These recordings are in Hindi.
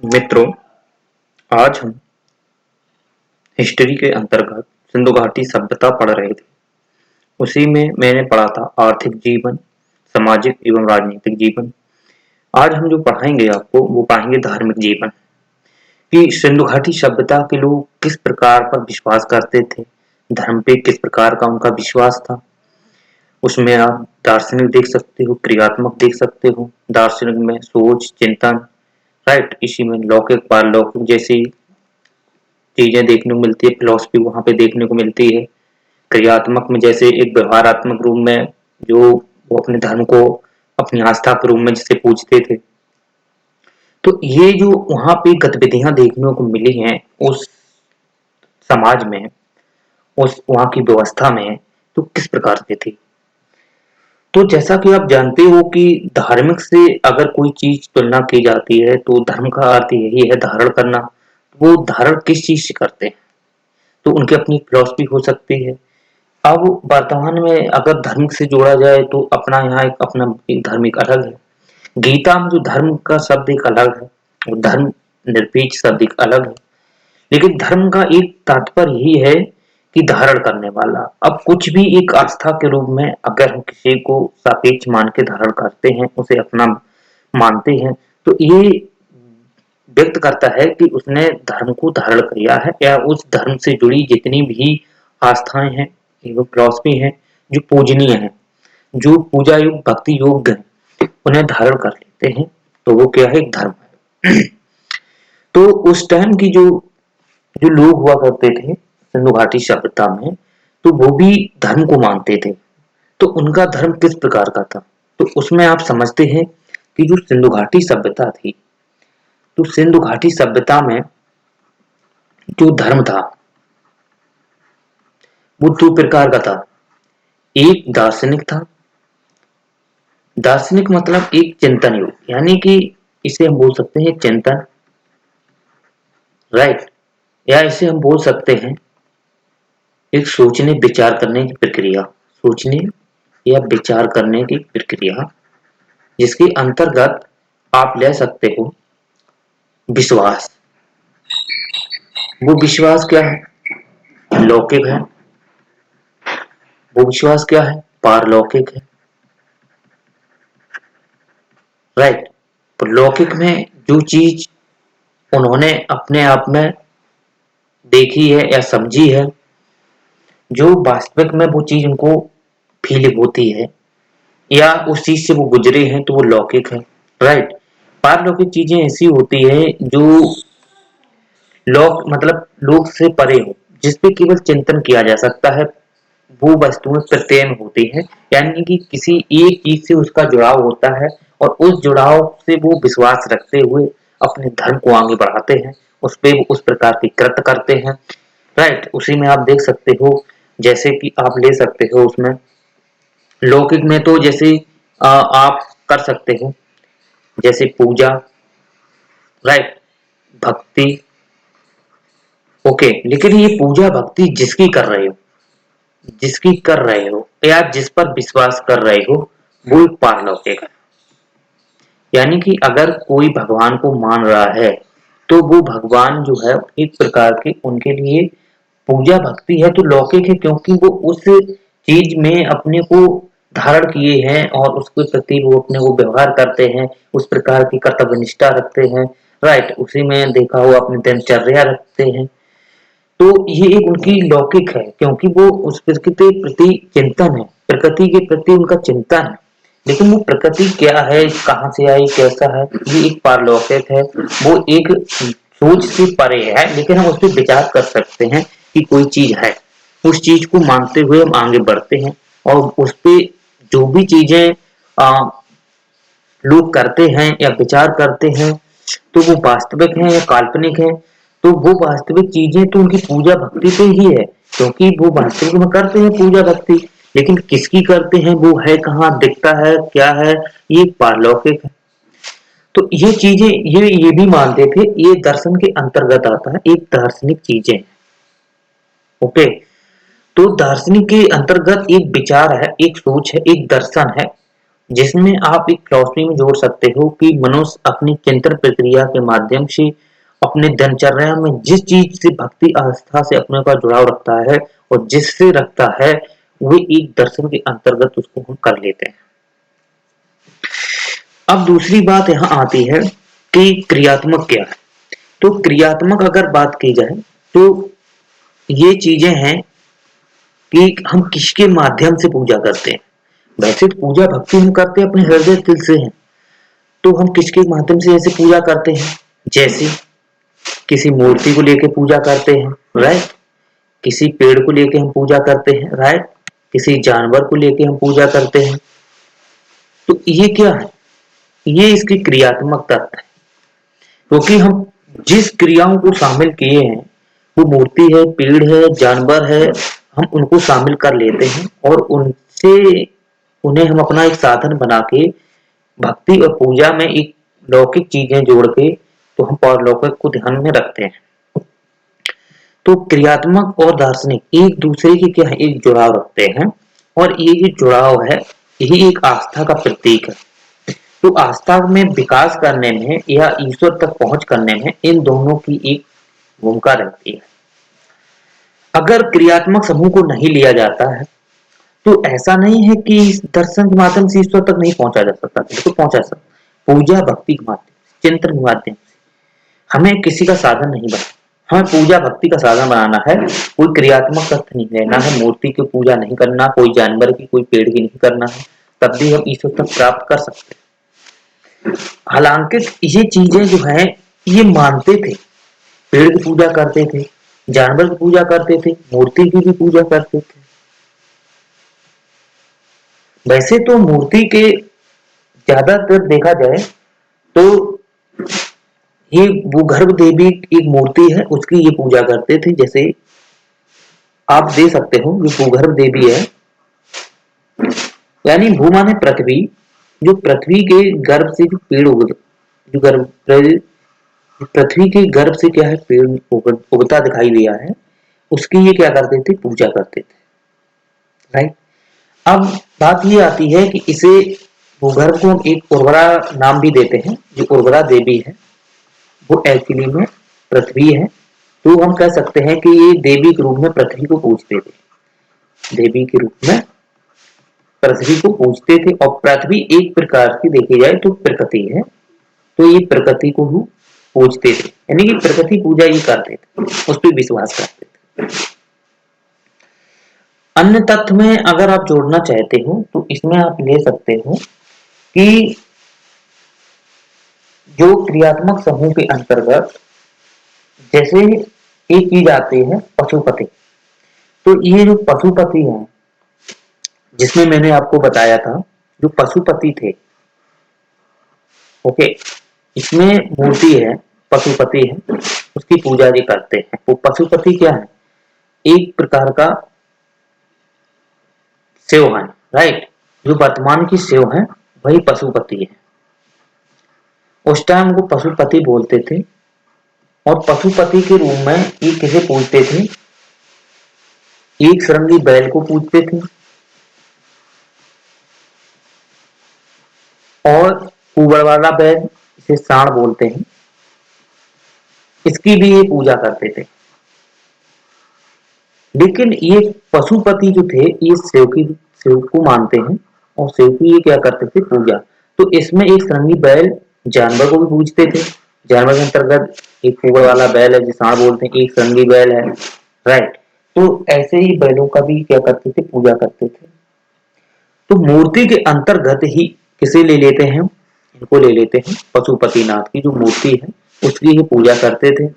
मित्रों, आज हम हिस्ट्री के अंतर्गत सिंधु घाटी सभ्यता पढ़ रहे थे। उसी में मैंने पढ़ा था आर्थिक जीवन, सामाजिक एवं राजनीतिक जीवन। आज हम जो पढ़ाएंगे आपको वो पाएंगे धार्मिक जीवन कि सिंधु घाटी सभ्यता के लोग किस प्रकार पर विश्वास करते थे, धर्म पे किस प्रकार का उनका विश्वास था। उसमें आप दार्शनिक देख सकते हो, क्रियात्मक देख सकते हो। दार्शनिक में सोच, चिंतन, राइट। इसी में लौकिक, पारलौकिक जैसी चीजें देखने को मिलती है, फिलॉसफी वहां पे देखने को मिलती है। क्रियात्मक में जैसे एक व्यवहारात्मक रूप में जो वो अपने धर्म को अपनी आस्था के रूप में जिसे पूजते थे। तो ये जो वहां पे गतिविधियां देखने को मिली हैं उस समाज में, उस वहां की व्यवस्था में, तो किस प्रकार से थी। तो जैसा कि आप जानते हो कि धार्मिक से अगर कोई चीज तुलना की जाती है तो धर्म का अर्थ यही है धारण करना। वो धारण किस चीज से करते हैं, तो उनकी अपनी फिलॉसफी हो सकती है। अब वर्तमान में अगर धर्म से जोड़ा जाए तो अपना यहाँ एक अपना एक धर्म एक अलग है। गीता में जो धर्म का शब्द एक अलग है, वो धर्म निरपेक्ष शब्द एक अलग है। लेकिन धर्म का एक तात्पर्य यही है कि धारण करने वाला। अब कुछ भी एक आस्था के रूप में अगर हम किसी को सापेक्ष मान के धारण करते हैं, उसे अपना मानते हैं, तो ये व्यक्त करता है कि उसने धर्म को धारण किया है या उस धर्म से जुड़ी जितनी भी आस्थाएं हैं एवं फिलॉसफी हैं जो पूजनीय है, जो पूजा योग भक्ति योग्य है, उन्हें धारण कर लेते हैं, तो वो क्या है, एक धर्म है। तो उस टाइम की जो जो लोग हुआ करते थे सिंधु घाटी सभ्यता में, तो वो भी धर्म को मानते थे। तो उनका धर्म किस प्रकार का था, तो उसमें आप समझते हैं कि जो सिंधु घाटी सभ्यता थी, तो सिंधु घाटी सभ्यता में जो धर्म था वो दो प्रकार का था। एक दार्शनिक था। दार्शनिक मतलब एक चिंतन योग, यानी कि इसे हम बोल सकते हैं चिंतन, राइट। या इसे हम बोल सकते हैं एक सोचने विचार करने की प्रक्रिया। सोचने या विचार करने की प्रक्रिया जिसके अंतर्गत आप ले सकते हो विश्वास। वो विश्वास क्या है, लौकिक है। वो विश्वास क्या है, पारलौकिक है, राइट। तो लौकिक में जो चीज उन्होंने अपने आप में देखी है या समझी है, जो वास्तविक में वो चीज उनको फील होती है या उस चीज से वो गुजरे हैं, तो वो लौकिक है, राइट। पारलौकिक चीजें ऐसी होती है जो लोक मतलब लोक से परे हो, जिसपे केवल चिंतन किया जा सकता है। वो वस्तुएं प्रत्यय में होती है, यानी कि किसी एक चीज से उसका जुड़ाव होता है और उस जुड़ाव से वो विश्वास रखते हुए अपने धर्म को आगे बढ़ाते हैं, उस पे वो उस प्रकार की कृत्य करते हैं, राइट। उसी में आप देख सकते हो, जैसे कि आप ले सकते हो उसमें लौकिक में तो जैसे आप कर सकते हो जैसे पूजा, राइट, भक्ति, ओके। लेकिन ये पूजा भक्ति जिसकी कर रहे हो, जिसकी कर रहे हो या जिस पर विश्वास कर रहे हो, वो एक पारलौकिक है। यानी कि अगर कोई भगवान को मान रहा है तो वो भगवान जो है एक प्रकार के उनके लिए पूजा भक्ति है तो लौकिक है, क्योंकि वो उस चीज में अपने को धारण किए हैं और उसके प्रति वो अपने को व्यवहार करते हैं, उस प्रकार की कर्तव्य निष्ठा रखते हैं, राइट। उसी में देखा हो अपनी दिनचर्या रखते हैं। तो ये एक उनकी लौकिक है, क्योंकि वो उस प्रकृति के प्रति चिंतन है, प्रकृति के प्रति उनका चिंतन है। लेकिन वो प्रकृति क्या है, कहाँ से आई, कैसा है, ये एक पारलौकिक है। वो एक सोच से परे है, लेकिन हम उस पर विचार कर सकते हैं कि कोई चीज है। उस चीज को मानते हुए हम आगे बढ़ते हैं और उस पे जो भी चीजें लोग करते हैं या विचार करते हैं, तो वो वास्तविक है या काल्पनिक है। तो वो वास्तविक चीजें तो उनकी पूजा भक्ति पे ही है, क्योंकि वो वास्तविक में करते हैं पूजा भक्ति। लेकिन किसकी करते हैं, वो है कहाँ, दिखता है क्या है, ये पारलौकिक है। तो ये चीजें ये भी मानते थे, ये दर्शन के अंतर्गत आता है, एक दार्शनिक चीजें, ओके। तो दार्शनिक के अंतर्गत एक विचार है, एक सोच है, एक दर्शन है, जिसमें आप एक फिलॉसफी में जोड़ सकते हो कि मनुष्य अपनी चिंतन प्रक्रिया के माध्यम से अपने दिनचर्या में जिस चीज से भक्ति आस्था से अपने का जुड़ाव रखता है और जिससे रखता है, वो एक दर्शन के अंतर्गत उसको हम कर लेते हैं। अब दूसरी बात यहाँ आती है कि क्रियात्मक क्या है। तो क्रियात्मक अगर बात की जाए तो ये चीजें हैं कि हम किसके माध्यम से पूजा करते हैं। वैसे तो पूजा भक्ति हम करते हैं अपने हृदय दिल से है, तो हम किसके माध्यम से ऐसे पूजा करते हैं, जैसे किसी मूर्ति को लेके पूजा करते हैं, राइट। किसी पेड़ को लेके हम पूजा करते हैं, राइट। किसी जानवर को लेके हम पूजा करते हैं। तो ये क्या है, ये इसकी क्रियात्मक तत्व है, क्योंकि हम जिस क्रियाओं को शामिल किए हैं, वो मूर्ति है, पेड़ है, जानवर है, हम उनको शामिल कर लेते हैं और उनसे उन्हें हम अपना एक साधन बना के भक्ति और पूजा में एक लौकिक चीजें जोड़ के तो हम पारलौकिक को ध्यान में रखते हैं। तो क्रियात्मक और दार्शनिक एक दूसरे के क्या है, एक जुड़ाव रखते हैं और ये जो जुड़ाव है यही एक आस्था का प्रतीक है। तो आस्था में विकास करने में या ईश्वर तक पहुंच करने में इन दोनों की एक भूमिका रहती है। अगर क्रियात्मक समूह को नहीं लिया जाता है तो ऐसा नहीं है कि इस दर्शन के माध्यम से ईश्वर तक नहीं पहुंचा जा सकता, बिल्कुल पहुंचा सकता। पूजा भक्ति के माध्यम से, चिंतन के माध्यम से हमें किसी का साधन नहीं बना, हमें पूजा भक्ति का साधन बनाना है। कोई क्रियात्मक तत्व नहीं लेना है, मूर्ति की पूजा नहीं करना, कोई जानवर की कोई पेड़ की नहीं करना है, तब भी हम ईश्वर तक प्राप्त कर सकते हैं। हालांकि ये चीजें जो है ये मानते थे, पेड़ की पूजा करते थे, जानवर की पूजा करते थे, मूर्ति की भी पूजा करते थे। वैसे तो मूर्ति के ज्यादातर देखा जाए तो ये भूगर्भ देवी एक मूर्ति है, उसकी ये पूजा करते थे। जैसे आप दे सकते हो, ये भूगर्भ देवी है, यानी भू माने पृथ्वी, जो पृथ्वी के गर्भ से जो पेड़ उग, जो गर्भ पृथ्वी के गर्भ से क्या है पेड़ उगता दिखाई दिया है, उसकी ये क्या करते थे, पूजा करते थे, राइट। अब बात ये आती है कि इसे भूगर्भ को हम एक उर्वरा नाम भी देते हैं, जो उर्वरा देवी है वो एक्चुअली में पृथ्वी है। तो हम कह सकते हैं कि ये देवी के रूप में पृथ्वी को पूजते थे, देवी के रूप में पृथ्वी को पूजते थे। और पृथ्वी एक प्रकार की देखी जाए तो प्रकृति है, तो ये प्रकृति को ही पूजते थे, यानी कि प्रकृति पूजा ये करते थे, उस पर विश्वास करते थे। अन्य तत्व में अगर आप जोड़ना चाहते हो तो इसमें आप ले सकते हो कि जो क्रियात्मक समूह के अंतर्गत जैसे एक चीज आती है पशुपति। तो ये जो पशुपति है, जिसमें मैंने आपको बताया था जो पशुपति थे, ओके, इसमें मूर्ति है, पशुपति है, उसकी पूजा जी करते हैं। वो पशुपति क्या है, एक प्रकार का शिव है, राइट। जो वर्तमान की शिव है वही पशुपति है, उस टाइम वो पशुपति बोलते थे। और पशुपति के रूप में ये किसे पूजते थे, एक श्रृंगी बैल को पूजते थे और ऊबड़ वाला बैल, इसे सांड बोलते हैं, इसकी भी ये पूजा करते थे। लेकिन ये पशुपति जो थे ये शिव को मानते हैं और शिव की ये क्या करते थे, पूजा। तो इसमें एक श्रृंगी बैल जानवर को भी पूजते थे, जानवर के अंतर्गत एक ऊबड़ वाला बैल है जिसे सांड बोलते हैं, एक श्रृंगी बैल है, राइट। तो ऐसे ही बैलों का भी क्या करते थे, पूजा करते थे। तो मूर्ति के अंतर्गत ही किसे ले लेते हैं, इनको ले लेते हैं, पशुपतिनाथ की जो मूर्ति है उसकी ही पूजा करते थे।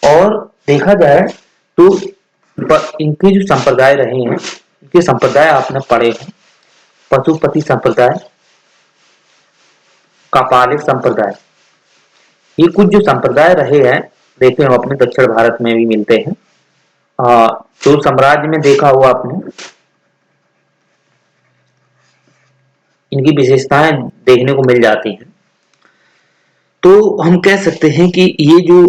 और देखा जाए तो इनके जो संप्रदाय रहे हैं, इनके संप्रदाय आपने पढ़े हैं, पशुपति संप्रदाय, कापालिक संप्रदाय, ये कुछ जो संप्रदाय रहे हैं देखे हम अपने दक्षिण भारत में भी मिलते हैं। चोल साम्राज्य में देखा हुआ आपने, इनकी विशेषताएं देखने को मिल जाती हैं। तो हम कह सकते हैं कि ये जो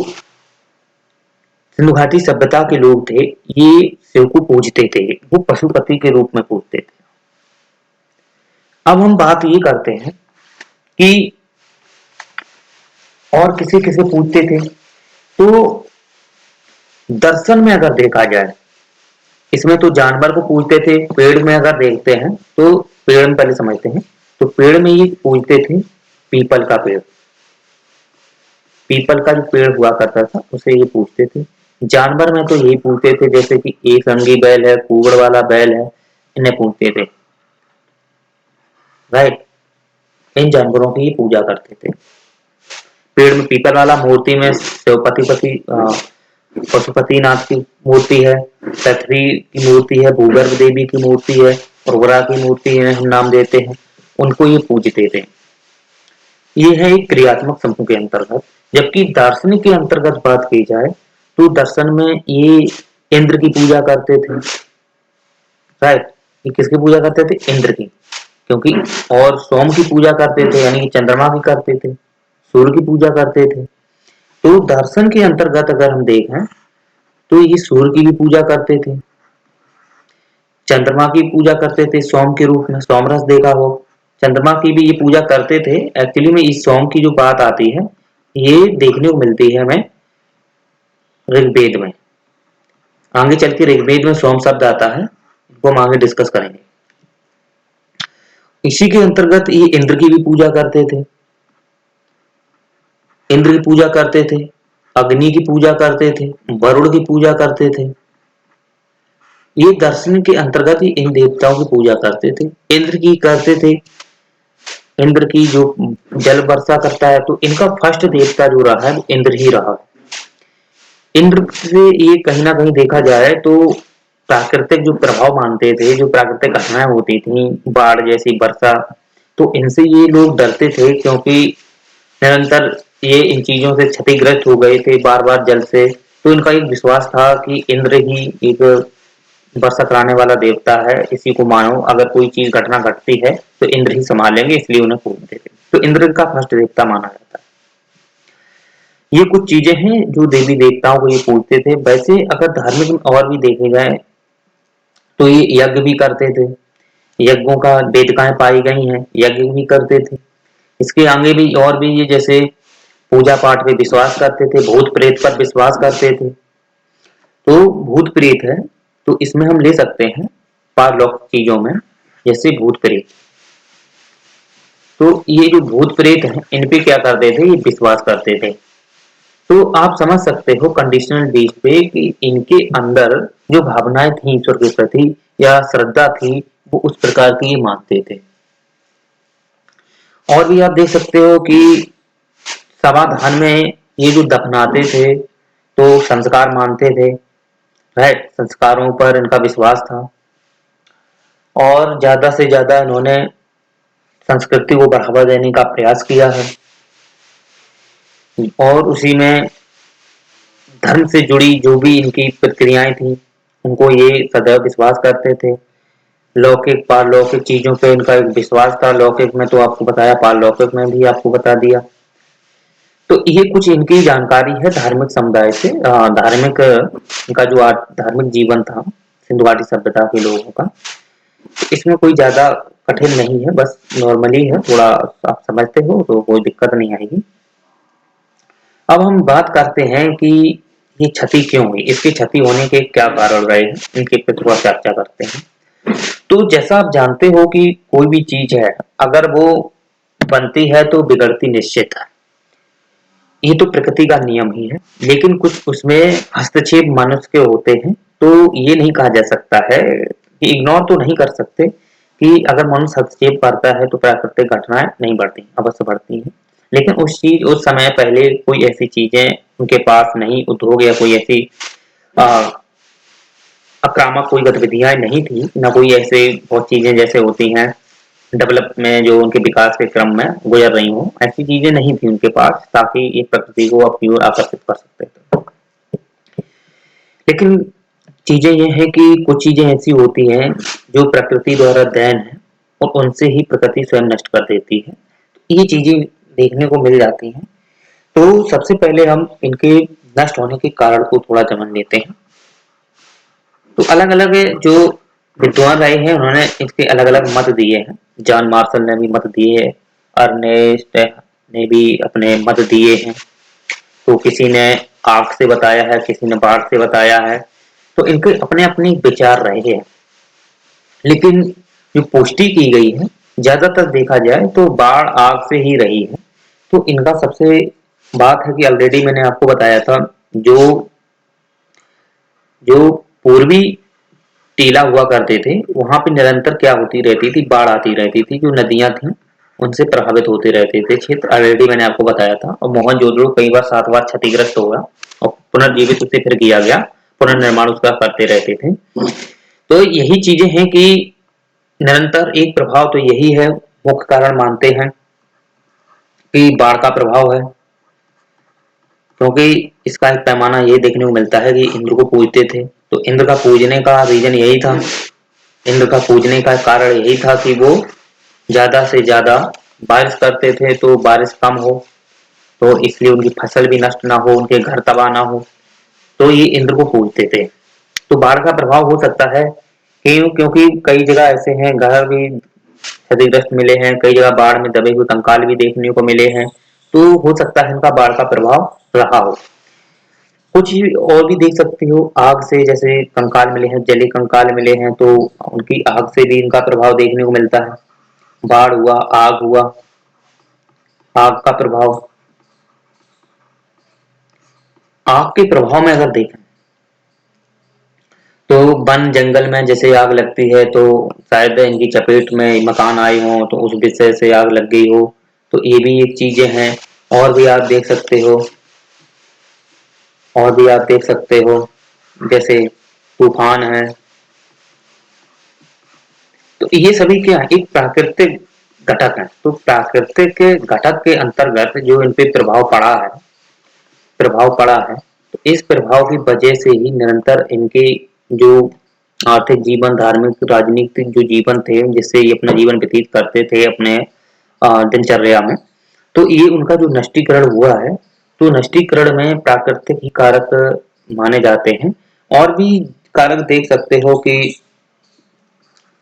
सिंधु घाटी सभ्यता के लोग थे ये शिव को पूजते थे, वो पशुपति के रूप में पूजते थे। अब हम बात ये करते हैं कि और किसी किसी पूछते थे, तो दर्शन में अगर देखा जाए, इसमें तो जानवर को पूजते थे, पेड़ में अगर देखते हैं तो पेड़ में पहले समझते हैं। तो पेड़ में ये पूजते थे पीपल का पेड़, पीपल का जो पेड़ हुआ करता था उसे ये पूजते थे। जानवर में तो यही पूजते थे, जैसे कि एक रंगी बैल है, कुगड़ वाला बैल है, इन्हें पूजते थे। राइट, इन जानवरों की पूजा करते थे। पेड़ में पीपल वाला मूर्ति में पशुपतिनाथ की मूर्ति है, पृथ्वी की मूर्ति है, भूगर्भ देवी की मूर्ति है, उर्वरा की मूर्ति है, हम नाम देते हैं उनको, ये पूजते थे। ये है एक क्रियात्मक समूह के अंतर्गत। जबकि दार्शनिक के अंतर्गत बात की जाए तो दर्शन में ये इंद्र की पूजा करते थे। राइट, ये किसकी पूजा करते थे? इंद्र की, क्योंकि और सोम की पूजा करते थे, यानी कि चंद्रमा की करते थे, सूर्य की पूजा करते थे। तो दर्शन के अंतर्गत अगर हम देखें तो ये सूर्य की भी पूजा करते थे, चंद्रमा की पूजा करते थे सोम के रूप में, सोमरस देखा हो, चंद्रमा की भी ये पूजा करते थे। एक्चुअली में इस सोम की जो बात आती है ये देखने को मिलती है हमें ऋग्वेद में। आगे चल के ऋग्वेद में सोम शब्द आता है, वो हम आगे डिस्कस करेंगे। इसी के अंतर्गत ये इंद्र की भी पूजा करते थे, इंद्र की पूजा करते थे, अग्नि की पूजा करते थे, वरुण की पूजा करते थे। ये दर्शन के अंतर्गत ही इन देवताओं की पूजा करते थे। इंद्र की करते थे, इंद्र की जो जल वर्षा करता है, तो इनका फर्स्ट देवता जो रहा है वो इंद्र ही रहा है। इंद्र से ये कहीं ना कहीं देखा जाए तो प्राकृतिक जो प्रभाव मानते थे, जो प्राकृतिक घटनाएं होती थी, बाढ़ जैसी, वर्षा, तो इनसे ये लोग डरते थे, क्योंकि निरंतर ये इन चीजों से क्षतिग्रस्त हो गए थे बार बार जल से। तो इनका एक विश्वास था कि इंद्र ही एक वर्षा कराने वाला देवता है, इसी को मानो, अगर कोई चीज घटना घटती है तो इंद्र ही संभालेंगे, इसलिए उन्हें पूजते थे। तो इंद्र का फर्स्ट देवता माना जाता है। ये कुछ चीजें हैं जो देवी देवताओं को ये पूजते थे। वैसे अगर धार्मिक में और भी देखे जाए तो ये यज्ञ भी करते थे, यज्ञों का वेदिकाएं पाई गई हैं, यज्ञ भी करते थे। इसके आगे भी और भी ये जैसे पूजा पाठ पे विश्वास करते थे, भूत प्रेत पर विश्वास करते थे। तो भूत प्रेत है तो इसमें हम ले सकते हैं पारलौकिक चीजों में, जैसे भूत प्रेत। तो ये जो भूत प्रेत हैं इन पे क्या करते थे, ये विश्वास करते थे। तो आप समझ सकते हो कंडीशनल बेस पे कि इनके अंदर जो भावनाएं थी ईश्वर के प्रति या श्रद्धा थी, वो उस प्रकार की ये मानते थे। और भी आप देख सकते हो कि समाधान में ये जो दफनाते थे तो संस्कार मानते थे। राइट, संस्कारों पर इनका विश्वास था और ज्यादा से ज्यादा इन्होंने संस्कृति को बढ़ावा देने का प्रयास किया है। और उसी में धर्म से जुड़ी जो भी इनकी प्रक्रियाएं थी उनको ये सदैव विश्वास करते थे। लौकिक पारलौकिक चीजों पे इनका एक विश्वास था, लौकिक में तो आपको बताया, पारलौकिक में भी आपको बता दिया। तो ये कुछ इनकी जानकारी है धार्मिक समुदाय से, धार्मिक इनका जो धार्मिक जीवन था सिंधु घाटी सभ्यता के लोगों का। इसमें कोई ज्यादा कठिन नहीं है, बस नॉर्मली है, थोड़ा आप समझते हो तो कोई दिक्कत नहीं आएगी। अब हम बात करते हैं कि ये क्षति क्यों हुई, इसकी क्षति होने के क्या कारण रहे हैं, इनके पे थोड़ा चर्चा करते हैं। तो जैसा आप जानते हो कि कोई भी चीज है अगर वो बनती है तो बिगड़ती निश्चित है, ये तो प्रकृति का नियम ही है। लेकिन कुछ उसमें हस्तक्षेप मनुष्य के होते हैं, तो ये नहीं कहा जा सकता है कि इग्नोर तो नहीं कर सकते कि अगर मनुष्य हस्तक्षेप करता है तो प्राकृतिक घटनाएं नहीं बढ़ती, अवश्य बढ़ती हैं। लेकिन उस समय पहले कोई ऐसी चीजें उनके पास नहीं, उद्योग या कोई ऐसी आक्रामक कोई गतिविधियां नहीं थी, ना कोई ऐसे बहुत चीजें जैसे होती हैं डेवलप में जो उनके विकास के क्रम में गुजर रही हूँ, ऐसी चीजें नहीं थी उनके पास ताकि ये प्रकृति को अपनी ओर आकर्षित कर सकते थे। लेकिन चीजें ये हैं कि कुछ चीजें ऐसी होती हैं जो प्रकृति द्वारा देन है और उनसे ही प्रकृति स्वयं नष्ट कर देती है। ये चीजें देखने को मिल जाती हैं। तो सबसे पहले हम इनके नष्ट होने के कारण को थोड़ा समझ लेते हैं। तो अलग अलग जो विद्वान रहे हैं, उन्होंने इसके अलग अलग मत दिए हैं। जॉन मार्शल ने भी मत दिए हैं, अर्नेस्ट ने भी अपने मत दिए हैं। तो किसी ने आग से बताया है, किसी ने बाढ़ से बताया है, तो इनके अपने अपने विचार रहे हैं। लेकिन जो पुष्टि की गई है, ज्यादातर देखा जाए तो बाढ़ आग से ही रही है। तो इनका सबसे बात है कि ऑलरेडी मैंने आपको बताया था, जो जो पूर्वी टीला हुआ करते थे, वहां पे निरंतर क्या होती रहती थी, बाढ़ आती रहती थी। जो नदियां थी उनसे प्रभावित होते रहते थे क्षेत्र, ऑलरेडी मैंने आपको बताया था। और मोहनजोदड़ो कई बार 7 बार क्षतिग्रस्त होगा और पुनर्जीवित उसे फिर किया गया, पुनर्निर्माण उसका करते रहते थे। तो यही चीजें हैं कि निरंतर एक प्रभाव तो यही है, मुख्य कारण मानते हैं कि बाढ़ का प्रभाव है। क्योंकि इसका एक पैमाना ये देखने को मिलता है कि इंद्र को पूजते थे, तो इंद्र का पूजने का रीजन यही था, इंद्र का पूजने का कारण यही था कि वो ज्यादा से ज्यादा बारिश करते थे, तो बारिश कम हो, तो इसलिए उनकी फसल भी नष्ट ना हो, उनके घर तबाह ना हो, तो ये इंद्र को पूजते थे। तो बाढ़ का प्रभाव हो सकता है, क्योंकि कई जगह ऐसे हैं घर भी क्षतिग्रस्त मिले हैं, कई जगह बाढ़ में दबे हुए कंकाल भी देखने को मिले हैं। तो हो सकता है इनका बाढ़ का प्रभाव रहा हो। कुछ और भी देख सकते हो, आग से जैसे कंकाल मिले हैं, जली कंकाल मिले हैं, तो उनकी आग से भी इनका प्रभाव देखने को मिलता है। बाढ़ हुआ, आग का प्रभाव। आग के प्रभाव में अगर देखें तो वन जंगल में जैसे आग लगती है, तो शायद इनकी चपेट में मकान आए हों, तो उस विषय से आग लग गई हो, तो ये भी एक चीजें हैं। और भी आप देख सकते हो, और भी आप देख सकते हो, जैसे तूफान है। तो ये सभी क्या है, एक प्राकृतिक घटक है। तो प्राकृतिक के घटक के अंतर्गत जो इन पे प्रभाव पड़ा है, तो इस प्रभाव की वजह से ही निरंतर इनके जो आर्थिक जीवन, धार्मिक, राजनीतिक जो जीवन थे, जिससे ये अपना जीवन व्यतीत करते थे अपने दिनचर्या में, तो ये उनका जो नष्टीकरण हुआ है, तो नष्टीकरण में प्राकृतिक ही कारक माने जाते हैं। और भी कारक देख सकते हो कि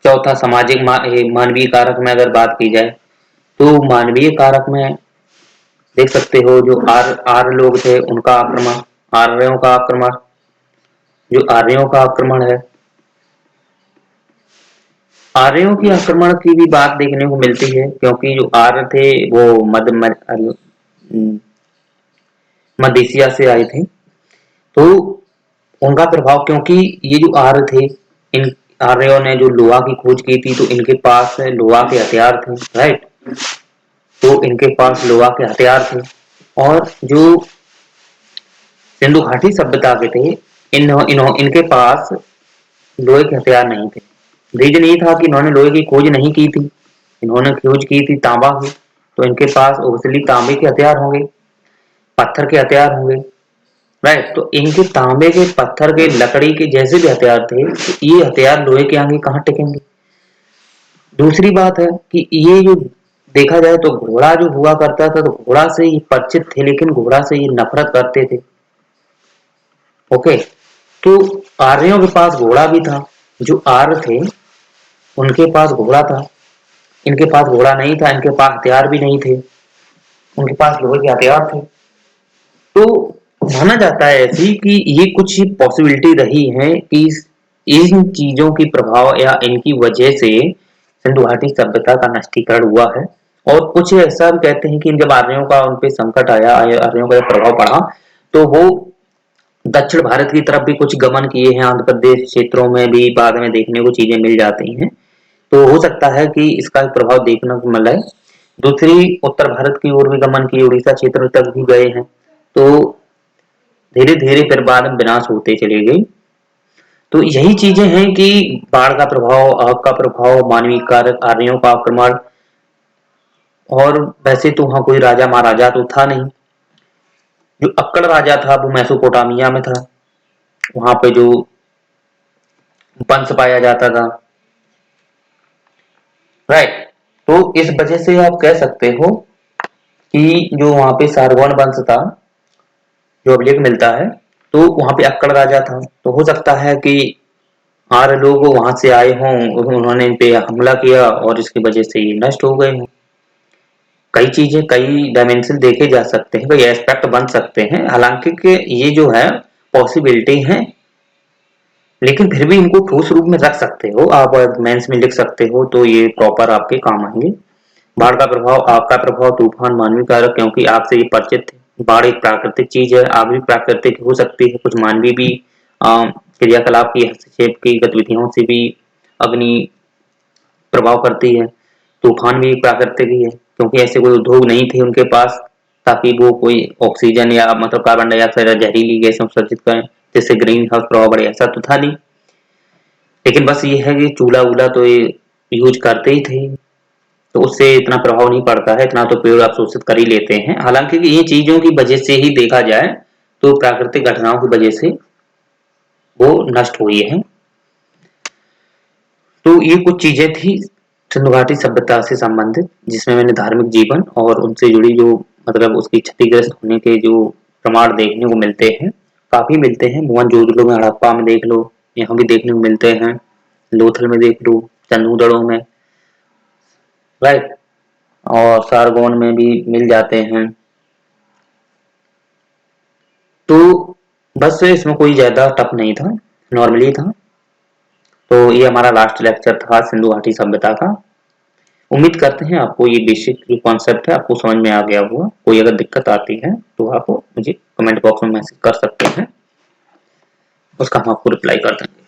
चौथा सामाजिक मानवीय कारक में अगर बात की जाए, तो मानवीय कारक में देख सकते हो जो आर्य लोग थे उनका आक्रमण, आर्यों का आक्रमण, जो आर्यों का आक्रमण है, आर्यों की आक्रमण की भी बात देखने को मिलती है। क्योंकि जो आर्य थे वो मध्य एशिया से आए थे, तो उनका प्रभाव, क्योंकि ये जो आर्य थे, इन आर्यों ने जो लोहा की खोज की थी, तो इनके पास लोहा के हथियार थे, राइट। तो इनके पास लोहा के हथियार थे। और जो सिंधु घाटी सभ्यता के थे, इनके पास लोहे के हथियार नहीं थे। रीजन ये था कि इन्होंने लोहे की खोज नहीं की थी, इन्होंने खोज की थी तांबा की। तो इनके पास ओबियसली तांबे के हथियार होंगे, पत्थर के हथियार होंगे, राइट। तो इनके तांबे के, पत्थर के, लकड़ी के जैसे भी हथियार थे, तो ये हथियार लोहे के आगे कहाँ टिकेंगे। दूसरी बात है कि ये जो देखा जाए तो घोड़ा जो हुआ करता था, तो घोड़ा से ये परिचित थे, लेकिन घोड़ा से ये नफरत करते थे। ओके। तो आर्यों के पास घोड़ा भी था, जो आर्य थे उनके पास घोड़ा था, इनके पास घोड़ा नहीं था, इनके पास हथियार भी नहीं थे, उनके पास लोहे के हथियार थे। तो माना जाता है ऐसी कि ये कुछ पॉसिबिलिटी रही है कि इन चीजों की प्रभाव या इनकी वजह से सिंधु घाटी सभ्यता का नष्टीकरण हुआ है। और कुछ ऐसा भी कहते हैं कि जब आर्यों का उन पे संकट आया, आर्यों का प्रभाव पड़ा, तो वो दक्षिण भारत की तरफ भी कुछ गमन किए हैं, आंध्र प्रदेश क्षेत्रों में भी बाद में देखने को चीजें मिल जाती हैं। तो हो सकता है कि इसका प्रभाव देखने को मिला है। दूसरी, उत्तर भारत की ओर भी गमन किए, उड़ीसा क्षेत्र तक भी गए हैं। तो धीरे धीरे फिर बाद में विनाश होते चले गए। तो यही चीजें हैं कि बाढ़ का प्रभाव, आग का प्रभाव, मानवीय कारक, आर्यों का आक्रमण। और वैसे तो वहां कोई राजा महाराजा तो था नहीं। जो अक्कड़ राजा था वो मेसोपोटामिया में था, वहां पे जो वंश पाया जाता था, राइट। तो इस वजह से आप कह सकते हो कि जो वहां पे सारगोन वंश था, जो अभिलेख मिलता है, तो वहां पे अक्कड़ राजा था। तो हो सकता है कि आर्य लोग वहां से आए हों, उन्होंने इन पे हमला किया और इसकी वजह से ये नष्ट हो गए हों। कई चीजें, कई डायमेंशन देखे जा सकते हैं, कई एस्पेक्ट बन सकते हैं, हालांकि कि ये जो है पॉसिबिलिटी है, लेकिन फिर भी इनको ठोस रूप में रख सकते हो आप, मेंस में लिख सकते हो तो ये प्रॉपर आपके काम आएंगे। बाढ़ का प्रभाव, आग का प्रभाव, तूफान मानवीय कारक, क्योंकि आग से ये परिचित थे। बाढ़ एक प्राकृतिक चीज है, आग भी प्राकृतिक हो सकती है, कुछ मानवीय भी क्रियाकलाप की, हस्तक्षेप की गतिविधियों से भी अग्नि प्रभाव करती है। तूफान भी प्राकृतिक ही है, क्योंकि ऐसे कोई उद्योग नहीं थे उनके पास ताकि वो कोई ऑक्सीजन या मतलब कार्बन डाइऑक्साइड या जहरीली गैस उत्सर्जित करें जिससे ग्रीन हाउस प्रभाव बढ़े, ऐसा तो था नहीं। लेकिन बस ये है कि चूल्हा वूल्हा तो ये यूज करते ही थे, तो उससे इतना प्रभाव नहीं पड़ता है, इतना तो पेड़ अवशोषित कर ही लेते हैं। हालांकि ये चीजों की वजह से ही देखा जाए तो प्राकृतिक घटनाओं की वजह से वो नष्ट हुई है। तो ये कुछ चीजें थी सिंधु घाटी सभ्यता से संबंधित, जिसमें मैंने धार्मिक जीवन और उनसे जुड़ी जो मतलब उसकी क्षतिग्रस्त होने के जो प्रमाण देखने को मिलते हैं, काफी मिलते हैं। मोहनजोदड़ो में, हड़प्पा में देख लो, यहाँ भी देखने को मिलते हैं, लोथल में देख लो, चंदूदड़ो में, राइट, और सारगोन में भी मिल जाते हैं। तो बस इसमें कोई ज्यादा टफ नहीं था, नॉर्मली था। तो ये हमारा लास्ट लेक्चर था सिंधु घाटी सभ्यता का। उम्मीद करते हैं आपको ये बेसिक जो कॉन्सेप्ट है आपको समझ में आ गया होगा। कोई अगर दिक्कत आती है तो आप मुझे कमेंट बॉक्स में मैसेज कर सकते हैं, उसका हम आपको रिप्लाई कर देंगे।